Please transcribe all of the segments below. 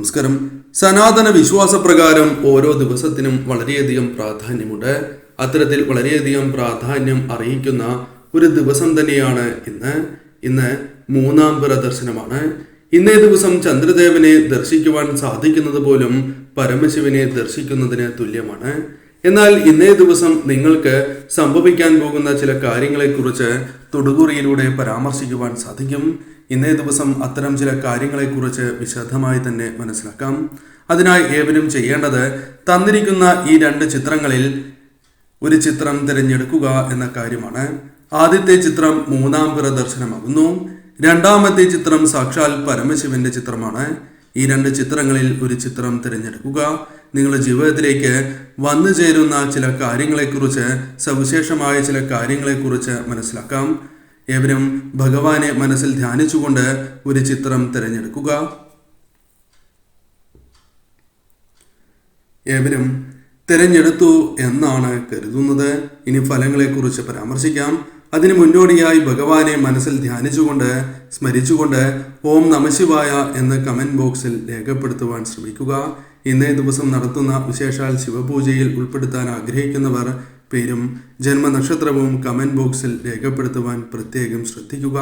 നമസ്കാരം. സനാതന വിശ്വാസപ്രകാരം ഓരോ ദിവസത്തിനും വളരെയധികം പ്രാധാന്യമുണ്ട്. അത്തരത്തിൽ വളരെയധികം പ്രാധാന്യം അറിയിക്കുന്ന ഒരു ദിവസം തന്നെയാണ് ഇന്ന് മൂന്നാം പിറ ദർശനമാണ്. ഇന്നേ ദിവസം ചന്ദ്രദേവനെ ദർശിക്കുവാൻ സാധിക്കുന്നത് പോലും പരമശിവനെ ദർശിക്കുന്നതിന് തുല്യമാണ്. എന്നാൽ ഇന്നേ ദിവസം നിങ്ങൾക്ക് സംഭവിക്കാൻ പോകുന്ന ചില കാര്യങ്ങളെക്കുറിച്ച് തൊടുകുറിയിലൂടെ പരാമർശിക്കുവാൻ സാധിക്കും. ഇന്നേ ദിവസം അത്തരം ചില കാര്യങ്ങളെക്കുറിച്ച് വിശദമായി തന്നെ മനസ്സിലാക്കാം. അതിനായി ഏവരും ചെയ്യേണ്ടത് തന്നിരിക്കുന്ന ഈ രണ്ട് ചിത്രങ്ങളിൽ ഒരു ചിത്രം തിരഞ്ഞെടുക്കുക എന്ന കാര്യമാണ്. ആദ്യത്തെ ചിത്രം മൂന്നാം പിറ ദർശനമാകുന്നു. രണ്ടാമത്തെ ചിത്രം സാക്ഷാൽ പരമശിവന്റെ ചിത്രമാണ്. ഈ രണ്ട് ചിത്രങ്ങളിൽ ഒരു ചിത്രം തിരഞ്ഞെടുക്കുക. നിങ്ങളുടെ ജീവിതത്തിലേക്ക് വന്നു ചേരുന്ന ചില കാര്യങ്ങളെക്കുറിച്ച്, സവിശേഷമായ ചില കാര്യങ്ങളെക്കുറിച്ച് മനസ്സിലാക്കാം. ഏവരും ഭഗവാനെ മനസ്സിൽ ധ്യാനിച്ചുകൊണ്ട് ഒരു ചിത്രം തിരഞ്ഞെടുക്കുക. ഏവരും തിരഞ്ഞെടുത്തു എന്നാണ് കരുതുന്നത്. ഇനി ഫലങ്ങളെക്കുറിച്ച് പരാമർശിക്കാം. അതിനു മുന്നോടിയായി ഭഗവാനെ മനസ്സിൽ ധ്യാനിച്ചുകൊണ്ട്, സ്മരിച്ചുകൊണ്ട് ഓം നമഃശിവായ എന്ന് കമന്റ് ബോക്സിൽ രേഖപ്പെടുത്തുവാൻ ശ്രമിക്കുക. ഇന്നേ ദിവസം നടത്തുന്ന വിശേഷാൽ ശിവപൂജയിൽ ഉൾപ്പെടുത്താൻ ആഗ്രഹിക്കുന്നവർ പേരും ജന്മനക്ഷത്രവും കമന്റ് ബോക്സിൽ രേഖപ്പെടുത്തുവാൻ പ്രത്യേകം ശ്രദ്ധിക്കുക.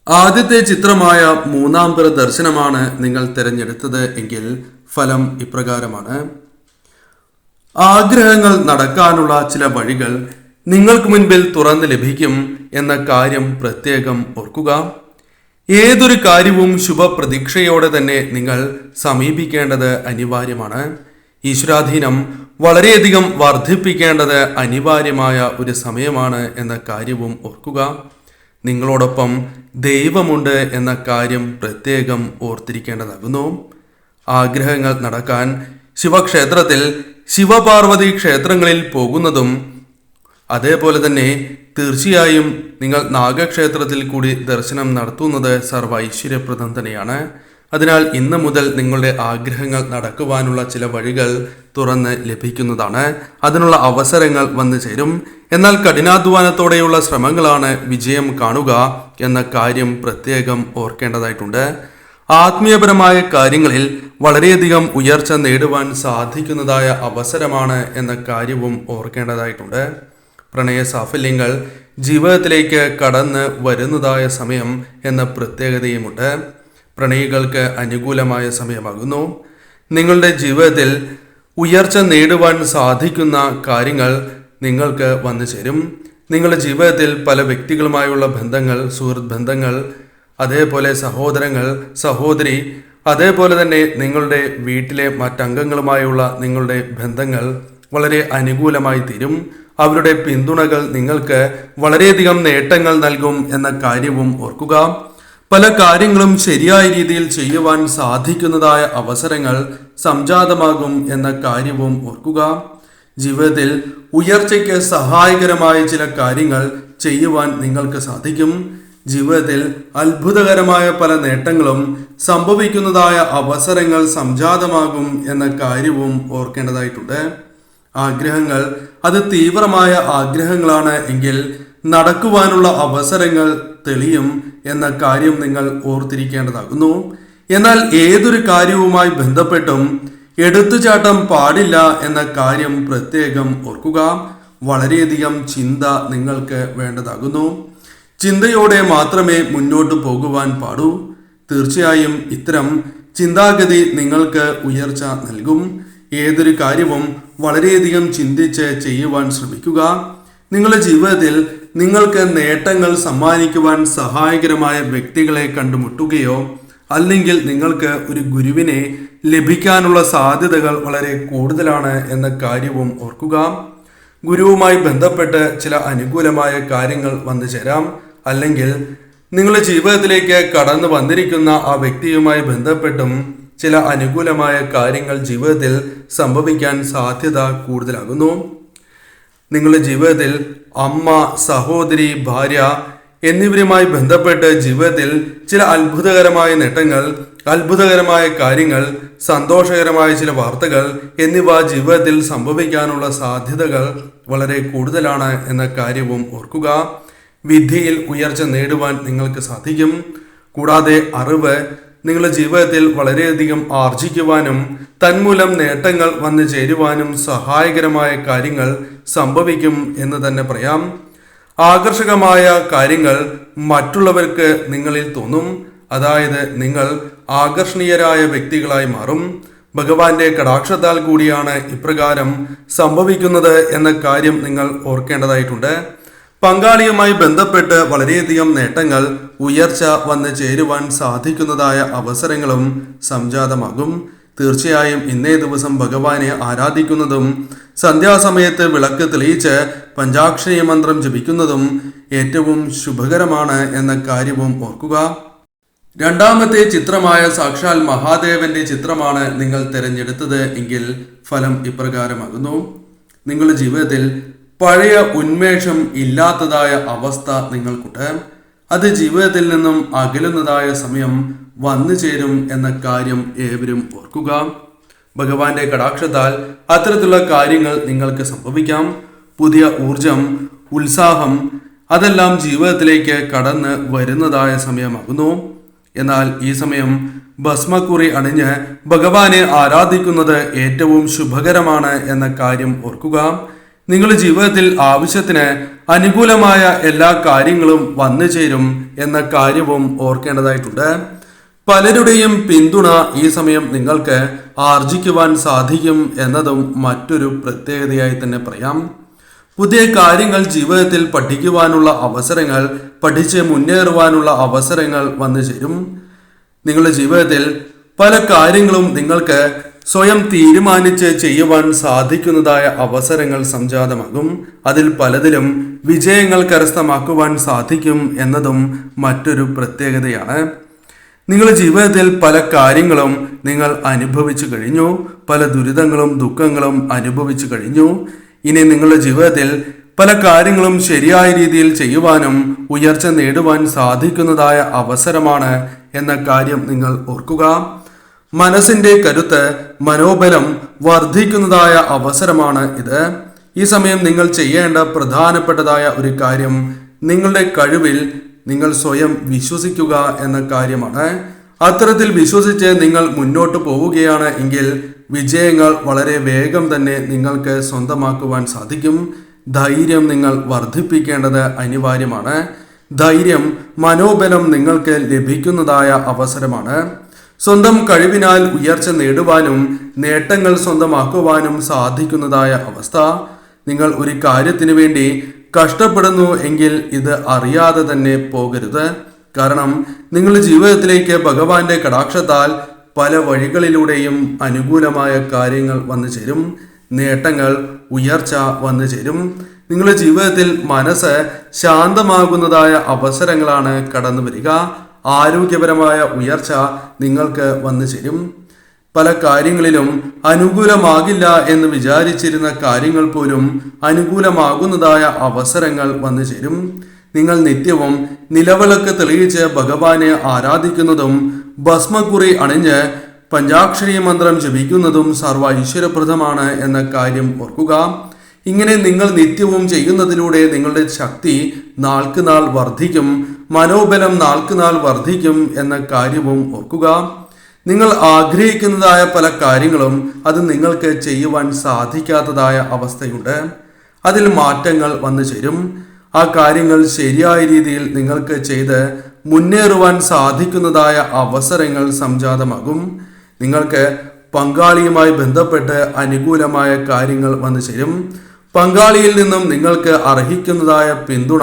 ആദ്യത്തെ ചിത്രമായ മൂന്നാം പിറ ദർശനമാണ് നിങ്ങൾ തിരഞ്ഞെടുത്തത് എങ്കിൽ ഫലം ഇപ്രകാരമാണ്. ആഗ്രഹങ്ങൾ നടക്കാനുള്ള ചില വഴികൾ നിങ്ങൾക്ക് മുൻപിൽ തുറന്ന് ലഭിക്കും എന്ന കാര്യം പ്രത്യേകം ഓർക്കുക. ഏതൊരു കാര്യവും ശുഭപ്രതീക്ഷയോടെ തന്നെ നിങ്ങൾ സമീപിക്കേണ്ടത് അനിവാര്യമാണ്. ഈശ്വരാധീനം വളരെയധികം വർദ്ധിപ്പിക്കേണ്ടത് അനിവാര്യമായ ഒരു സമയമാണ് എന്ന കാര്യവും ഓർക്കുക. നിങ്ങളോടൊപ്പം ദൈവമുണ്ട് എന്ന കാര്യം പ്രത്യേകം ഓർത്തിരിക്കേണ്ടതാകുന്നു. ആഗ്രഹങ്ങൾ നടക്കാൻ ശിവക്ഷേത്രത്തിൽ ശിവപാർവതി ക്ഷേത്രങ്ങളിൽ പോകുന്നതും, അതേപോലെ തന്നെ തീർച്ചയായും നിങ്ങൾ നാഗക്ഷേത്രത്തിൽ കൂടി ദർശനം നടത്തുന്നത് സർവ്വ ഐശ്വര്യപ്രദം തന്നെയാണ്. അതിനാൽ ഇന്ന് മുതൽ നിങ്ങളുടെ ആഗ്രഹങ്ങൾ നടക്കുവാനുള്ള ചില വഴികൾ തുറന്ന് ലഭിക്കുന്നതാണ്. അതിനുള്ള അവസരങ്ങൾ വന്നു ചേരും. എന്നാൽ കഠിനാധ്വാനത്തോടെയുള്ള ശ്രമങ്ങളാണ് വിജയം കാണുക എന്ന കാര്യം പ്രത്യേകം ഓർക്കേണ്ടതായിട്ടുണ്ട്. ആത്മീയപരമായ കാര്യങ്ങളിൽ വളരെയധികം ഉയർച്ച നേടുവാൻ സാധിക്കുന്നതായ അവസരമാണ് എന്ന കാര്യവും ഓർക്കേണ്ടതായിട്ടുണ്ട്. പ്രണയ സാഫല്യങ്ങൾ ജീവിതത്തിലേക്ക് കടന്ന് വരുന്നതായ സമയം എന്ന പ്രത്യേകതയുമുണ്ട്. പ്രണയികൾക്ക് അനുകൂലമായ സമയമാകുന്നു. നിങ്ങളുടെ ജീവിതത്തിൽ ഉയർച്ച നേടുവാൻ സാധിക്കുന്ന കാര്യങ്ങൾ നിങ്ങൾക്ക് വന്നു ചേരും. നിങ്ങളുടെ ജീവിതത്തിൽ പല വ്യക്തികളുമായുള്ള ബന്ധങ്ങൾ, സുഹൃത്ത് ബന്ധങ്ങൾ, അതേപോലെ സഹോദരങ്ങൾ, സഹോദരി, അതേപോലെ തന്നെ നിങ്ങളുടെ വീട്ടിലെ മറ്റംഗങ്ങളുമായുള്ള നിങ്ങളുടെ ബന്ധങ്ങൾ വളരെ അനുകൂലമായി തീരും. അവരുടെ പിന്തുണകൾ നിങ്ങൾക്ക് വളരെയധികം നേട്ടങ്ങൾ നൽകും എന്ന കാര്യവും ഓർക്കുക. പല കാര്യങ്ങളും ശരിയായ രീതിയിൽ ചെയ്യുവാൻ സാധിക്കുന്നതായ അവസരങ്ങൾ സംജാതമാകും എന്ന കാര്യവും ഓർക്കുക. ജീവിതത്തിൽ ഉയർച്ചയ്ക്ക് സഹായകരമായ ചില കാര്യങ്ങൾ ചെയ്യുവാൻ നിങ്ങൾക്ക് സാധിക്കും. ജീവിതത്തിൽ അത്ഭുതകരമായ പല നേട്ടങ്ങളും സംഭവിക്കുന്നതായ അവസരങ്ങൾ സംജാതമാകും എന്ന കാര്യവും ഓർക്കേണ്ടതായിട്ടുണ്ട്. ആഗ്രഹങ്ങൾ അത് തീവ്രമായ ആഗ്രഹങ്ങളാണ് എങ്കിൽ നടക്കുവാനുള്ള അവസരങ്ങൾ തെളിയും എന്ന കാര്യം നിങ്ങൾ ഓർത്തിരിക്കേണ്ടതാകുന്നു. എന്നാൽ ഏതൊരു കാര്യവുമായി ബന്ധപ്പെട്ടും എടുത്തുചാട്ടം പാടില്ല എന്ന കാര്യം പ്രത്യേകം ഓർക്കുക. വളരെയധികം ചിന്ത നിങ്ങൾക്ക് വേണ്ടതാകുന്നു. ചിന്തയോടെ മാത്രമേ മുന്നോട്ട് പോകുവാൻ പാടൂ. തീർച്ചയായും ഇത്തരം ചിന്താഗതി നിങ്ങൾക്ക് ഉയർച്ച നൽകും. ഏതൊരു കാര്യവും വളരെയധികം ചിന്തിച്ച് ചെയ്യുവാൻ ശ്രമിക്കുക. നിങ്ങളുടെ ജീവിതത്തിൽ നിങ്ങൾക്ക് നേട്ടങ്ങൾ സമ്മാനിക്കുവാൻ സഹായകരമായ വ്യക്തികളെ കണ്ടുമുട്ടുകയോ അല്ലെങ്കിൽ നിങ്ങൾക്ക് ഒരു ഗുരുവിനെ ലഭിക്കാനുള്ള സാധ്യതകൾ വളരെ കൂടുതലാണ് എന്ന കാര്യവും ഓർക്കുക. ഗുരുവുമായി ബന്ധപ്പെട്ട് ചില അനുകൂലമായ കാര്യങ്ങൾ വന്നു ചേരാം. അല്ലെങ്കിൽ നിങ്ങളുടെ ജീവിതത്തിലേക്ക് കടന്നു വന്നിരിക്കുന്ന ആ വ്യക്തിയുമായി ബന്ധപ്പെട്ടും ചില അനുകൂലമായ കാര്യങ്ങൾ ജീവിതത്തിൽ സംഭവിക്കാൻ സാധ്യത കൂടുതലാകുന്നു. നിങ്ങളുടെ ജീവിതത്തിൽ അമ്മ, സഹോദരി, ഭാര്യ എന്നിവരുമായി ബന്ധപ്പെട്ട് ജീവിതത്തിൽ ചില അത്ഭുതകരമായ നേട്ടങ്ങൾ, അത്ഭുതകരമായ കാര്യങ്ങൾ, സന്തോഷകരമായ ചില വാർത്തകൾ എന്നിവ ജീവിതത്തിൽ സംഭവിക്കാനുള്ള സാധ്യതകൾ വളരെ കൂടുതലാണ് എന്ന കാര്യവും ഓർക്കുക. വിദ്യയിൽ ഉയർച്ച നേടുവാൻ നിങ്ങൾക്ക് സാധിക്കും. കൂടാതെ അറിവ്, നിങ്ങളുടെ ജീവിതത്തിൽ വളരെയധികം ആർജിക്കുവാനും തന്മൂലം നേട്ടങ്ങൾ വന്നു ചേരുവാനും സഹായകരമായ കാര്യങ്ങൾ സംഭവിക്കും എന്ന് തന്നെ പറയാം. ആകർഷകമായ കാര്യങ്ങൾ മറ്റുള്ളവർക്ക് നിങ്ങളിൽ തോന്നും. അതായത് നിങ്ങൾ ആകർഷണീയരായ വ്യക്തികളായി മാറും. ഭഗവാന്റെ കടാക്ഷത്താൽ കൂടിയാണ് ഇപ്രകാരം സംഭവിക്കുന്നത് എന്ന കാര്യം നിങ്ങൾ ഓർക്കേണ്ടതായിട്ടുണ്ട്. പങ്കാളിയുമായി ബന്ധപ്പെട്ട് വളരെയധികം നേട്ടങ്ങൾ, ഉയർച്ച വന്ന് ചേരുവാൻ സാധിക്കുന്നതായ അവസരങ്ങളും സംജാതമാകും. തീർച്ചയായും ഇന്നേ ദിവസം ഭഗവാനെ ആരാധിക്കുന്നതും സന്ധ്യാസമയത്ത് വിളക്ക് തെളിയിച്ച് പഞ്ചാക്ഷരി മന്ത്രം ജപിക്കുന്നതും ഏറ്റവും ശുഭകരമാണ് എന്ന കാര്യവും ഓർക്കുക. രണ്ടാമത്തെ ചിത്രമായ സാക്ഷാൽ മഹാദേവന്റെ ചിത്രമാണ് നിങ്ങൾ തിരഞ്ഞെടുത്തത് എങ്കിൽ ഫലം ഇപ്രകാരമാകുന്നു. നിങ്ങളുടെ ജീവിതത്തിൽ പഴയ ഉന്മേഷം ഇല്ലാത്തതായ അവസ്ഥ നിങ്ങൾക്കുണ്ട്. അത് ജീവിതത്തിൽ നിന്നും അകലുന്നതായ സമയം വന്നു ചേരും എന്ന കാര്യം ഏവരും ഓർക്കുക. ഭഗവാന്റെ കടാക്ഷത്താൽ അത്തരത്തിലുള്ള കാര്യങ്ങൾ നിങ്ങൾക്ക് സംഭവിക്കാം. പുതിയ ഊർജം, ഉത്സാഹം അതെല്ലാം ജീവിതത്തിലേക്ക് കടന്ന് വരുന്നതായ സമയമാകുന്നു. എന്നാൽ ഈ സമയം ഭസ്മക്കുറി അണിഞ്ഞ് ഭഗവാനെ ആരാധിക്കുന്നത് ഏറ്റവും ശുഭകരമാണ് എന്ന കാര്യം ഓർക്കുക. നിങ്ങളുടെ ജീവിതത്തിൽ ആവശ്യത്തിന് അനുകൂലമായ എല്ലാ കാര്യങ്ങളും വന്നു ചേരും എന്ന കാര്യവും ഓർക്കേണ്ടതായിട്ടുണ്ട്. പലരുടെയും പിന്തുണ ഈ സമയം നിങ്ങൾക്ക് ആർജിക്കുവാൻ സാധിക്കും എന്നതും മറ്റൊരു പ്രത്യേകതയായി തന്നെ പറയാം. പുതിയ കാര്യങ്ങൾ ജീവിതത്തിൽ പഠിക്കുവാനുള്ള അവസരങ്ങൾ, പഠിച്ച് മുന്നേറുവാനുള്ള അവസരങ്ങൾ വന്നു ചേരും. നിങ്ങളുടെ ജീവിതത്തിൽ പല കാര്യങ്ങളും നിങ്ങൾക്ക് സ്വയം തീരുമാനിച്ച് ചെയ്യുവാൻ സാധിക്കുന്നതായ അവസരങ്ങൾ സംജാതമാകും. അതിൽ പലതിലും വിജയങ്ങൾ കരസ്ഥമാക്കുവാൻ സാധിക്കും എന്നതും മറ്റൊരു പ്രത്യേകതയാണ്. നിങ്ങളുടെ ജീവിതത്തിൽ പല കാര്യങ്ങളും നിങ്ങൾ അനുഭവിച്ചു കഴിഞ്ഞു. പല ദുരിതങ്ങളും ദുഃഖങ്ങളും അനുഭവിച്ചു കഴിഞ്ഞു. ഇനി നിങ്ങളുടെ ജീവിതത്തിൽ പല കാര്യങ്ങളും ശരിയായ രീതിയിൽ ചെയ്യുവാനും ഉയർച്ച നേടുവാൻ സാധിക്കുന്നതായ അവസരമാണ് എന്ന കാര്യം നിങ്ങൾ ഓർക്കുക. മനസ്സിന്റെ കരുത്ത്, മനോബലം വർദ്ധിക്കുന്നതായ അവസരമാണ് ഇത്. ഈ സമയം നിങ്ങൾ ചെയ്യേണ്ട പ്രധാനപ്പെട്ടതായ ഒരു കാര്യം നിങ്ങളുടെ കഴിവിൽ നിങ്ങൾ സ്വയം വിശ്വസിക്കുക എന്ന കാര്യമാണ്. അത്തരത്തിൽ വിശ്വസിച്ച് നിങ്ങൾ മുന്നോട്ട് പോവുകയാണ് എങ്കിൽ വിജയങ്ങൾ വളരെ വേഗം തന്നെ നിങ്ങൾക്ക് സ്വന്തമാക്കുവാൻ സാധിക്കും. ധൈര്യം നിങ്ങൾ വർദ്ധിപ്പിക്കേണ്ടത് അനിവാര്യമാണ്. ധൈര്യം, മനോബലം നിങ്ങൾക്ക് ലഭിക്കുന്നതായ അവസരമാണ്. സ്വന്തം കഴിവിനാൽ ഉയർച്ച നേടുവാനും നേട്ടങ്ങൾ സ്വന്തമാക്കുവാനും സാധിക്കുന്നതായ അവസ്ഥ. നിങ്ങൾ ഒരു കാര്യത്തിന് വേണ്ടി കഷ്ടപ്പെടുന്നു എങ്കിൽ ഇത് അറിയാതെ തന്നെ പോകരുത്. കാരണം നിങ്ങളുടെ ജീവിതത്തിലേക്ക് ഭഗവാന്റെ കടാക്ഷത്താൽ പല വഴികളിലൂടെയും അനുകൂലമായ കാര്യങ്ങൾ വന്നു ചേരും. നേട്ടങ്ങൾ, ഉയർച്ച വന്നു ചേരും. നിങ്ങളുടെ ജീവിതത്തിൽ മനസ്സ് ശാന്തമാകുന്നതായ അവസരങ്ങളാണ് കടന്നു വരിക. ആരോഗ്യപരമായ ഉയർച്ച നിങ്ങൾക്ക് വന്നു ചേരും. പല കാര്യങ്ങളിലും അനുകൂലമാകില്ല എന്ന് വിചാരിച്ചിരുന്ന കാര്യങ്ങൾ പോലും അനുകൂലമാകുന്നതായ അവസരങ്ങൾ വന്നു ചേരും. നിങ്ങൾ നിത്യവും നിലവിളക്ക് തെളിയിച്ച് ഭഗവാനെ ആരാധിക്കുന്നതും ഭസ്മക്കുറി അണിഞ്ഞ് പഞ്ചാക്ഷരി മന്ത്രം ജപിക്കുന്നതും സർവ ഐശ്വര്യപ്രദമാണ് എന്ന കാര്യം ഓർക്കുക. ഇങ്ങനെ നിങ്ങൾ നിത്യവും ചെയ്യുന്നതിലൂടെ നിങ്ങളുടെ ശക്തി നാൾക്കുനാൾ വർദ്ധിക്കും, മനോബലം നാൾക്കുനാൾ വർദ്ധിക്കും എന്ന കാര്യവും ഓർക്കുക. നിങ്ങൾ ആഗ്രഹിക്കുന്നതായ പല കാര്യങ്ങളും അത് നിങ്ങൾക്ക് ചെയ്യുവാൻ സാധിക്കാത്തതായ അവസ്ഥയുണ്ട്. അതിൽ മാറ്റങ്ങൾ വന്നു ചേരും. ആ കാര്യങ്ങൾ ശരിയായ രീതിയിൽ നിങ്ങൾക്ക് ചെയ്ത് മുന്നേറുവാൻ സാധിക്കുന്നതായ അവസരങ്ങൾ സംജാതമാകും. നിങ്ങൾക്ക് പങ്കാളിയുമായി ബന്ധപ്പെട്ട് അനുകൂലമായ കാര്യങ്ങൾ വന്നു ചേരും. പങ്കാളിയിൽ നിന്നും നിങ്ങൾക്ക് അർഹിക്കുന്നതായ പിന്തുണ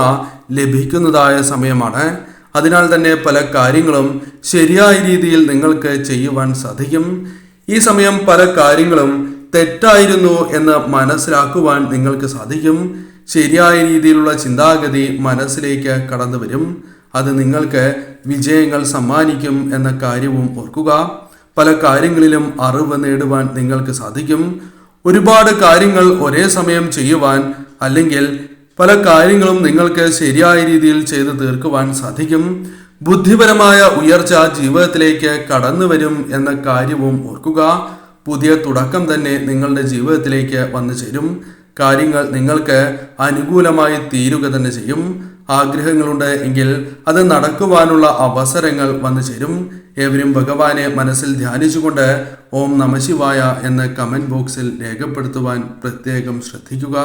ലഭിക്കുന്നതായ സമയമാണ്. അതിനാൽ തന്നെ പല കാര്യങ്ങളും ശരിയായ രീതിയിൽ നിങ്ങൾക്ക് ചെയ്യുവാൻ സാധിക്കും. ഈ സമയം പല കാര്യങ്ങളും തെറ്റായിരുന്നു എന്ന് മനസ്സിലാക്കുവാൻ നിങ്ങൾക്ക് സാധിക്കും. ശരിയായ രീതിയിലുള്ള ചിന്താഗതി മനസ്സിലേക്ക് കടന്നു വരും. അത് നിങ്ങൾക്ക് വിജയങ്ങൾ സമ്മാനിക്കും എന്ന കാര്യവും ഓർക്കുക. പല കാര്യങ്ങളിലും അറിവ് നേടുവാൻ നിങ്ങൾക്ക് സാധിക്കും. ഒരുപാട് കാര്യങ്ങൾ ഒരേ സമയം ചെയ്യുവാൻ അല്ലെങ്കിൽ പല കാര്യങ്ങളും നിങ്ങൾക്ക് ശരിയായ രീതിയിൽ ചെയ്തു തീർക്കുവാൻ സാധിക്കും. ബുദ്ധിപരമായ ഉയർച്ച ജീവിതത്തിലേക്ക് കടന്നു വരും എന്ന കാര്യവും ഓർക്കുക. പുതിയ തുടക്കം തന്നെ നിങ്ങളുടെ ജീവിതത്തിലേക്ക് വന്നു ചേരും. കാര്യങ്ങൾ നിങ്ങൾക്ക് അനുകൂലമായി തീരുക തന്നെ ചെയ്യും. ആഗ്രഹങ്ങളുണ്ട് എങ്കിൽ അത് നടക്കുവാനുള്ള അവസരങ്ങൾ വന്നു ചേരും. ഏവരും ഭഗവാനെ മനസ്സിൽ ധ്യാനിച്ചുകൊണ്ട് ഓം നമഃശിവായ എന്ന് കമൻറ്റ് ബോക്സിൽ രേഖപ്പെടുത്തുവാൻ പ്രത്യേകം ശ്രദ്ധിക്കുക.